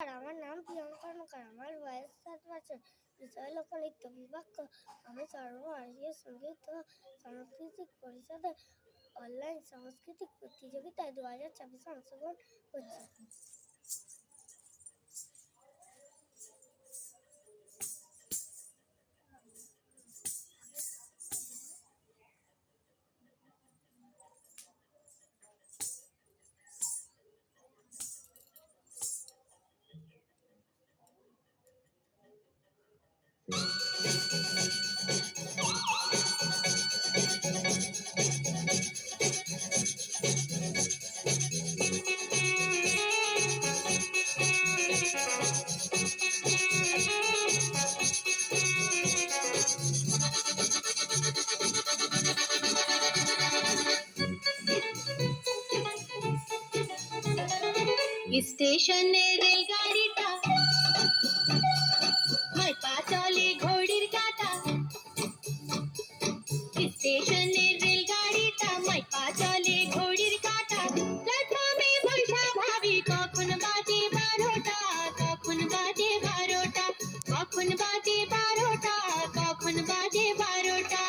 আমার নাম প্রিয়ঙ্কা কর্মকার। আমার বয়স 7 বছর। বিষয় লোকনৃত্য বিভাগ। আমি সর্বভারতীয় সঙ্গীত ও সাংস্কৃতিক পরিষদের অনলাইন সাংস্কৃতিক প্রতিযোগিতায় 2024 অংশগ্রহণ করছি। স্টেশনে রেলগাড়িটা হয় পা চলে ঘড়ির কাঁটা। স্টেশনে রেলগাড়িটা হয় পা চলে ঘড়ির কাঁটা। প্ল্যাটফর্মে বৈশা ভাবি কখন বাজে 12টা, কখন বাজে 12টা, কখন বাজে 12টা, কখন বাজে 12টা।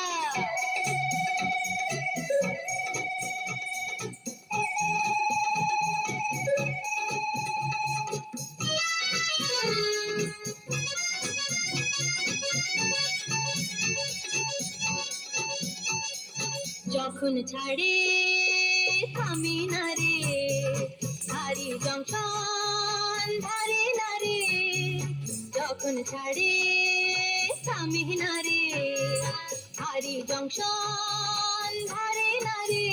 যখন ছাড়ে থামে না রে, ভারী জংশন ধারে না রে। যখন ছাড়ে থামে না রে, ভারী জংশন ধারে না রে।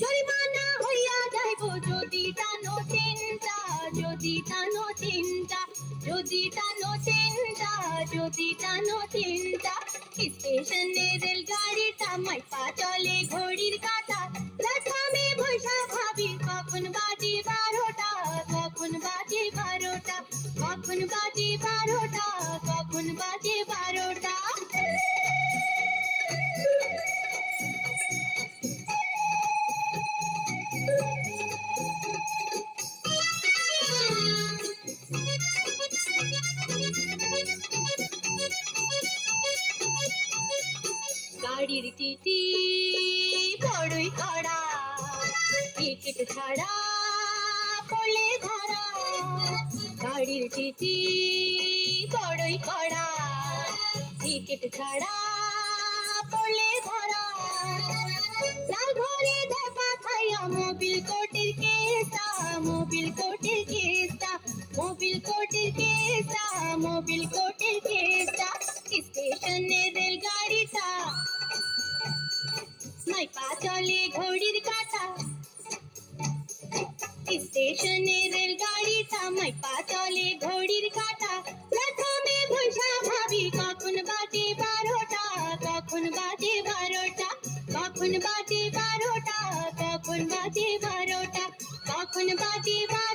জরিমানা হইয়া যাইব যদি টানো তিনটা, যদি টানো তিনটা, যদি টানো তিনটা, যদি টানো তিনটা। স্টেশনে রেলগাড়িটা মাই পা চলে ঘড়ির কাঁটা। প্ল্যাটফর্মে বৈশা ভাবি কখন বাজে 12টা, কখন বাজে 12টা, কখন বাজে 12টা, কখন বাজে 12টা। গাড়ির টিটি বড়ই কড়া, টিকিট ছাড়া পড়লে ধরা। গাড়ির টিটি বড়ই কড়া, টিকিট ছাড়া পড়লে ধরা। লাল ঘরে দেখা খাইয়া মোবিল কোর্টের কেসটা, মোবিল কোর্টের কেসটা, মোবিল কোর্টের কেসটা, মোবিল কোর্টের কেসটা। স্টেশনে রেলগাড়িটা মাই পা চলে ঘড়ির কাঁটা। স্টেশনে রেলগাড়িটা মাই পা চলে ঘড়ির কাঁটা। প্ল্যাটফর্মে বৈশা ভাবি কখন বাজে 12টা, কখন বাজে 12টা, কখন বাজে 12টা, কখন বাজে 12টা, কখন বাজে 12টা।